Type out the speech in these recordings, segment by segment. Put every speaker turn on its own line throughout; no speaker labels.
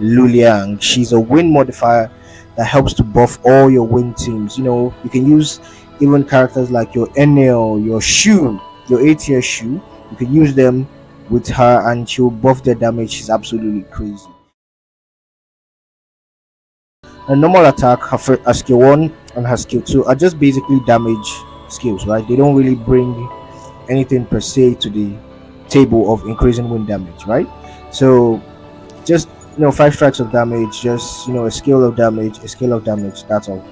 Luliang. She's a wind modifier that helps to buff all your wind teams. You can use even characters like your Enel, your Shu, your A-tier Shu. You can use them with her and she'll buff their damage. She's absolutely crazy. A normal attack, her skill 1 and her skill 2 are just basically damage skills, right? They don't really bring anything per se to the table of increasing wind damage, right? So just 5 strikes of damage, just a scale of damage, that's all.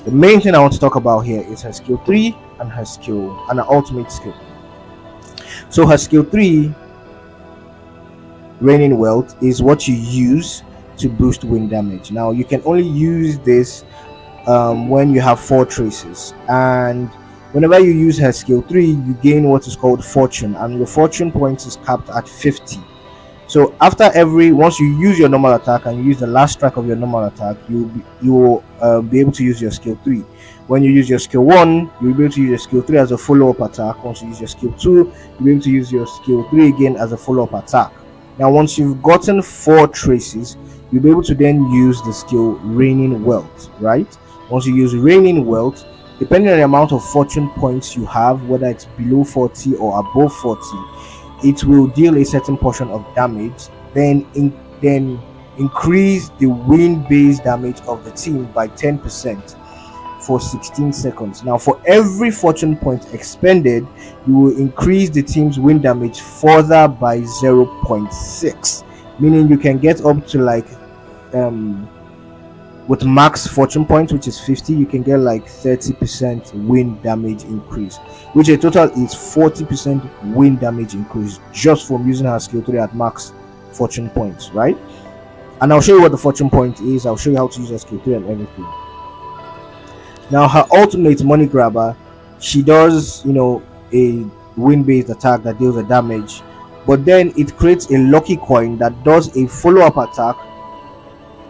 The main thing I want to talk about here is her skill 3 and her ultimate skill. So her skill 3, Raining Wealth, is what you use to boost wind damage. Now you can only use this when you have 4 traces, and whenever you use her skill 3, you gain what is called fortune, and your fortune points is capped at 50. So once you use your normal attack and you use the last strike of your normal attack, you will be able to use your skill 3. When you use your skill 1, you'll be able to use your skill 3 as a follow-up attack. Once you use your skill 2, you'll be able to use your skill 3 again as a follow-up attack. Now once you've gotten 4 traces, you'll be able to then use the skill Raining Wealth, right? Once you use Raining Wealth, depending on the amount of fortune points you have, whether it's below 40 or above 40, it will deal a certain portion of damage, then increase the wind base damage of the team by 10% for 16 seconds. Now for every fortune point expended, you will increase the team's wind damage further by 0.6, meaning you can get up to with max fortune points, which is 50, you can get 30% wind damage increase, which a total is 40% wind damage increase just from using her skill 3 at max fortune points, right? And I'll show you what the fortune point is. I'll show you how to use her skill 3 and everything. Now her ultimate Money Grabber, she does a wind based attack that deals the damage, but then it creates a lucky coin that does a follow-up attack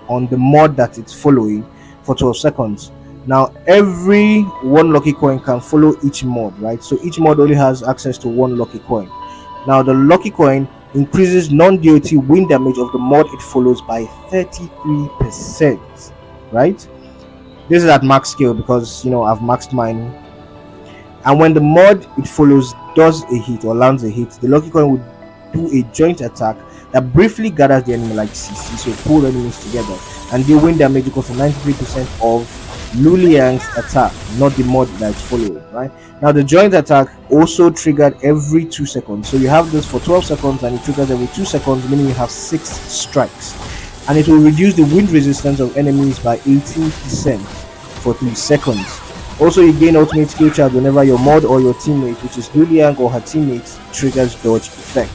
on the mod that it's following for 12 seconds. Now every one lucky coin can follow each mod, right? So each mod only has access to one lucky coin. Now the lucky coin increases non-DOT wind damage of the mod it follows by 33%, right? This is at max scale because I've maxed mine. And when the mod it follows does a hit or lands a hit, the lucky coin would do a joint attack that briefly gathers the enemy like CC, so pull enemies together, and deal wind damage equal to 93% of Luliang's attack, not the mod that it's following, right? Now the joint attack also triggered every 2 seconds, so you have this for 12 seconds and it triggers every 2 seconds, meaning you have 6 strikes, and it will reduce the wind resistance of enemies by 18% for 3 seconds. Also, you gain ultimate skill charge whenever your mod or your teammate, which is Luliang or her teammates, triggers dodge effect.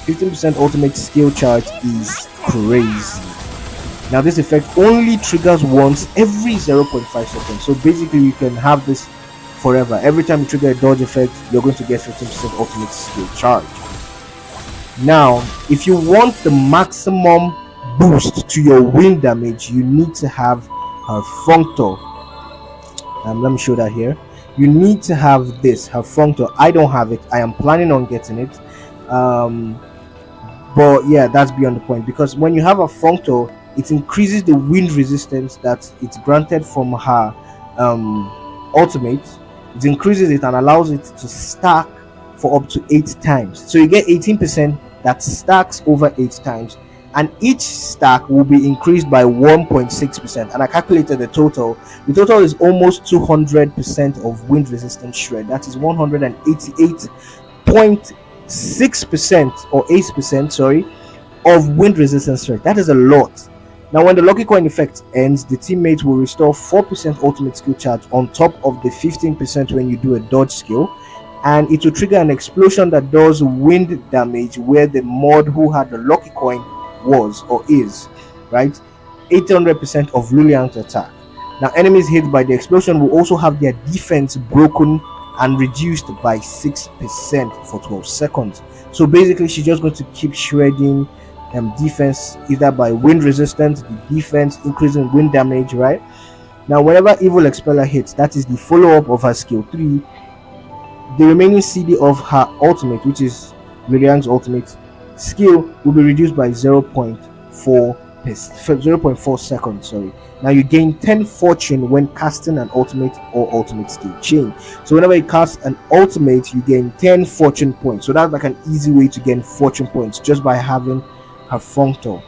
15% ultimate skill charge is crazy. Now this effect only triggers once every 0.5 seconds, so basically you can have this forever. Every time you trigger a dodge effect, you're going to get 15% ultimate skill charge. Now if you want the maximum boost to your wind damage, you need to have her functor. Let me show that here. You need to have this, her functor. I don't have it. I am planning on getting it, but yeah, that's beyond the point, because when you have a functor, it increases the wind resistance that it's granted from her ultimate. It increases it and allows it to stack for up to 8 times, so you get 18% that stacks over 8 times, and each stack will be increased by 1.6%. And I calculated the total is almost 200% of wind resistance shred. That is 188.6% or 8%, sorry, of wind resistance shred. That is a lot. Now when the lucky coin effect ends, the teammate will restore 4% ultimate skill charge on top of the 15% when you do a dodge skill, and it will trigger an explosion that does wind damage where the mod who had the lucky coin was or is, right? 800% of Luliang's attack. Now enemies hit by the explosion will also have their defense broken and reduced by 6% for 12 seconds. So basically she's just going to keep shredding defense, either by wind resistance, the defense increasing wind damage, right? Now whenever Evil Expeller hits, that is the follow-up of her skill 3, the remaining CD of her ultimate, which is Luliang's ultimate skill, will be reduced by 0.4 0.4 seconds. Sorry. Now you gain 10 fortune when casting an ultimate or ultimate skill chain. So whenever you cast an ultimate, you gain 10 fortune points. So that's like an easy way to gain fortune points just by having her functor.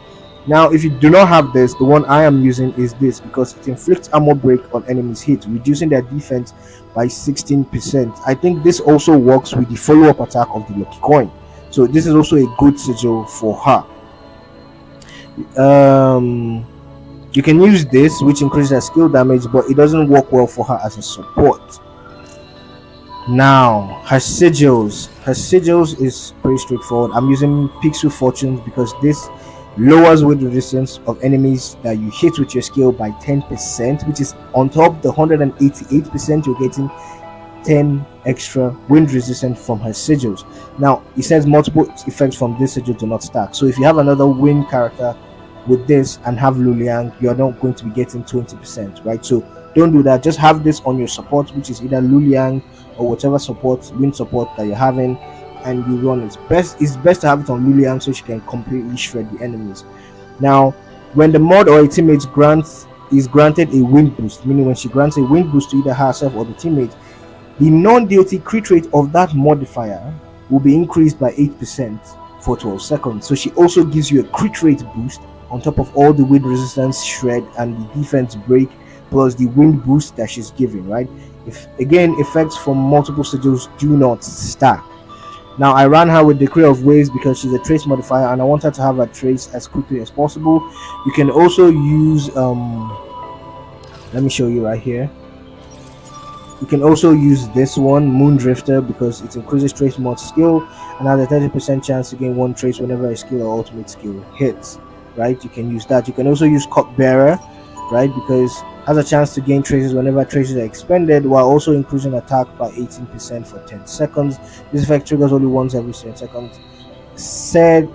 Now, if you do not have this, the one I am using is this, because it inflicts armor break on enemies hit, reducing their defense by 16%. I think this also works with the follow-up attack of the lucky coin. So this is also a good sigil for her. You can use this, which increases her skill damage, but it doesn't work well for her as a support. Now, her sigils is pretty straightforward. I'm using Pixel Fortunes because this lowers wind resistance of enemies that you hit with your skill by 10%, which is on top the 188% you're getting 10 extra wind resistance from her sigils. Now, it says multiple effects from this sigil do not stack. So if you have another wind character with this and have luliang, you're not going to be getting 20%, right? So don't do that. Just have this on your support, which is either luliang or whatever support, wind support that you're having, and you run it. It's best to have it on luliang so she can completely shred the enemies. Now, when the mod or a teammate is granted a wind boost, meaning when she grants a wind boost to either herself or the teammate, the non-deity crit rate of that modifier will be increased by 8% for 12 seconds. So she also gives you a crit rate boost on top of all the wind resistance shred and the defense break plus the wind boost that she's giving, right? If again, effects from multiple sigils do not stack. Now, I ran her with Decree of Waves because she's a trace modifier and I want her to have a trace as quickly as possible. You can also use let me show you right here. You can also use this one, Moon Drifter, because it increases trace mod skill and has a 30% chance to gain one trace whenever a skill or ultimate skill hits, right? You can use that. You can also use Cupbearer, right, because has a chance to gain traces whenever traces are expended, while also increasing attack by 18% for 10 seconds. This effect triggers only once every 10 seconds. Said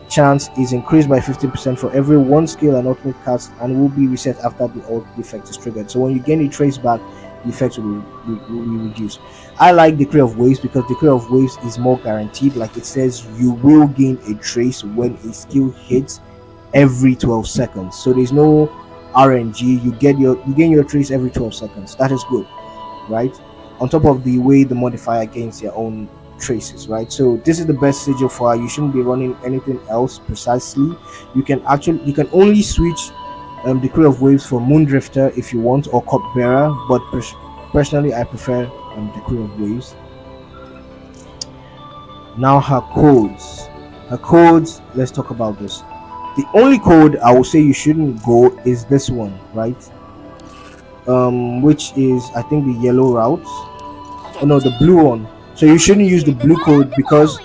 chance is increased by 15% for every one skill and ultimate cast and will be reset after the old effect is triggered. So when you gain a trace back, the effect will be reduced. I like Decree of Waves because Decree of Waves is more guaranteed. Like it says, you will gain a trace when a skill hits every 12 seconds. So there's no RNG. You gain your trace every 12 seconds. That is good, right? On top of the way the modifier gains their own traces, right? So this is the best sigil for her. You shouldn't be running anything else precisely. You can only switch Decree of Waves for Moon Drifter if you want, or Cupbearer, but personally I prefer Decree of Waves. Now her codes, let's talk about this. The only code I will say you shouldn't go is this one, right? Which is, I think, the yellow route. Oh no, the blue one. So you shouldn't use the blue code because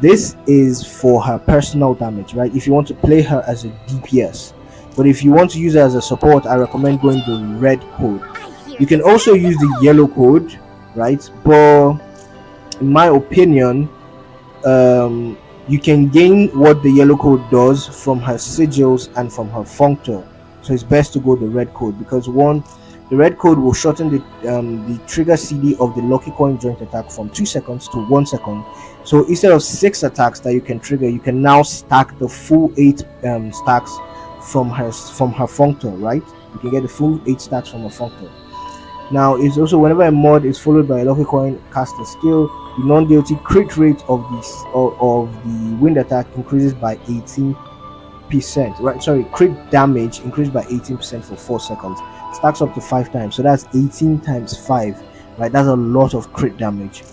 this is for her personal damage, right? If you want to play her as a DPS. But if you want to use her as a support, I recommend going the red code. You can also use the yellow code, right? But in my opinion, you can gain what the yellow code does from her sigils and from her functor. So it's best to go the red code because one, the red code will shorten the trigger CD of the lucky coin joint attack from 2 seconds to 1 second. So instead of 6 attacks that you can trigger, you can now stack the full 8 stacks from her functor, right? You can get the full 8 stacks from her functor. Now, it's also whenever a mod is followed by a lucky coin cast a skill, the non-deity crit rate of the wind attack increases by 18%. Right? Sorry, crit damage increased by 18% for 4 seconds. Stacks up to 5 times, so that's 18 times 5. Right? That's a lot of crit damage.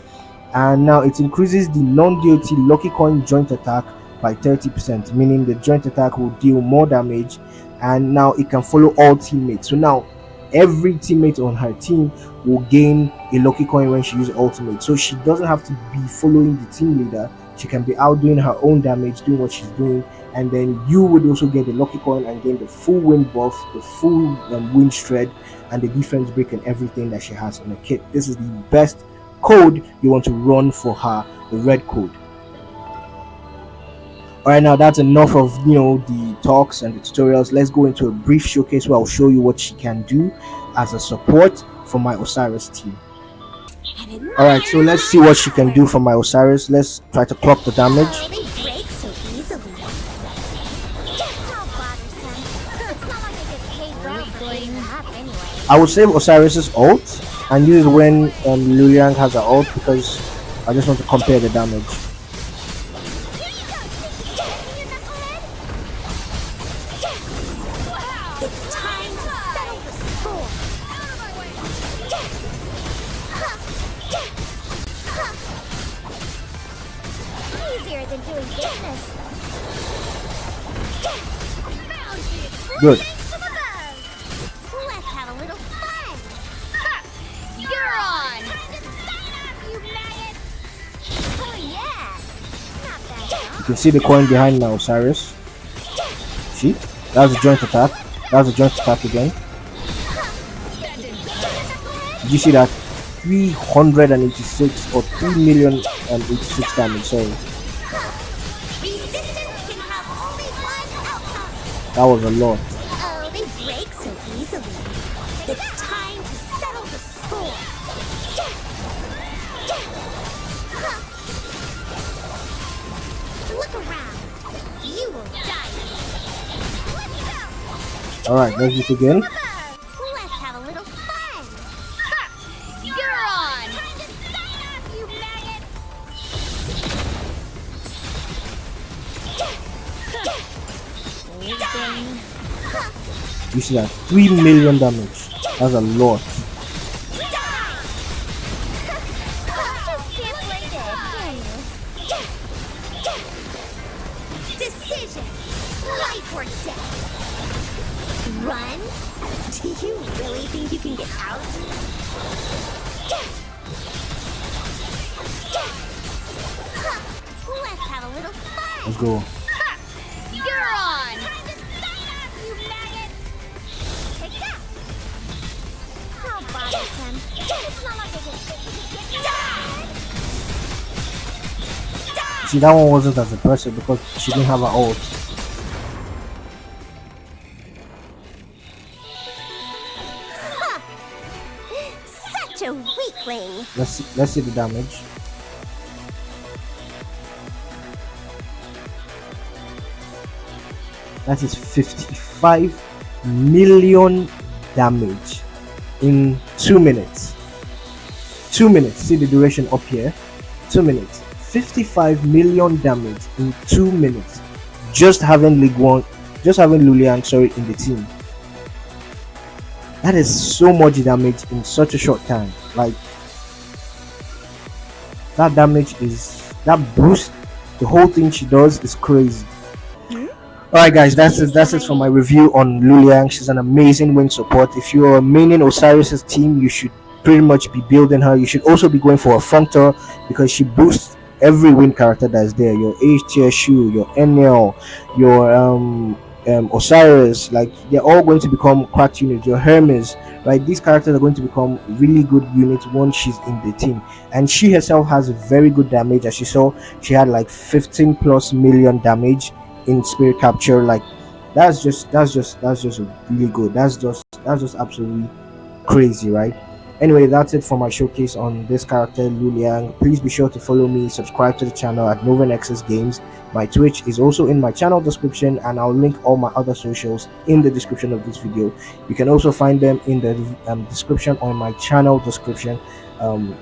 And now it increases the non-deity lucky coin joint attack by 30%, meaning the joint attack will deal more damage, and now it can follow all teammates. So now every teammate on her team will gain a lucky coin when she uses ultimate, so she doesn't have to be following the team leader. She can be out doing her own damage, doing what she's doing, and then you would also get the lucky coin and gain the full wind buff, the full wind shred, and the defense break and everything that she has in the kit. This is the best code you want to run for her, the red code. Alright, now that's enough of the talks and the tutorials. Let's go into a brief showcase where I'll show you what she can do as a support for my Osiris team. Alright, so let's see what she can do for my Osiris. Let's try to clock the damage. I would save Osiris's ult and use it when Luliang has an ult, because I just want to compare the damage.
Easier than doing business.
Good.
Let's have a little fun. You're on. You maggot. Oh yeah. Not bad at all.
You can see the coin behind now, Osiris. See? That was a joint attack. That was a joint attack again. Did you see that? 386 or 3,086 damage, sorry.
Resistance can have only one outcome.
That was a lot.
Oh, they break so easily. It's time to settle the score. Look around. You will die. Let's go.
Alright, let's do it again.
Let's have a little fun. You're on. You maggot.
You see that? 3 million damage. That's a lot.
Decision. Life or death. Run? Do you really think you can get out? Let's have a little fun.
Let's go.
You're on. You maggot. Take that. How bothersome. It's not like I can die.
See, that one wasn't as impressive because she didn't have an ult.
Such a weakling.
Let's see the damage. That is 55 million damage in 2 minutes. 2 minutes. See the duration up here. 2 minutes. 55 million damage in 2 minutes. Just having League One, just having Luliang, sorry, in the team. That is so much damage in such a short time. Like, that damage is, that boost, the whole thing she does is crazy. Alright guys, that's it for my review on Luliang. She's an amazing wing support. If you are maining Osiris's team, you should pretty much be building her. You should also be going for a Functor because she boosts every win character that's there. Your H tier Shu, your Enel, your Osiris, like they're all going to become cracked units. Your Hermes, right? These characters are going to become really good units once she's in the team. And she herself has very good damage. As you saw, she had like 15 plus million damage in spirit capture. Like that's just really good. That's just absolutely crazy, right? Anyway, that's it for my showcase on this character Luliang. Please be sure to follow me, subscribe to the channel at Nexus Games. My Twitch is also in my channel description, and I'll link all my other socials in the description of this video. You can also find them in the description on my channel description.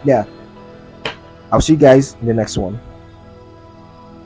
Yeah, I'll see you guys in the next one.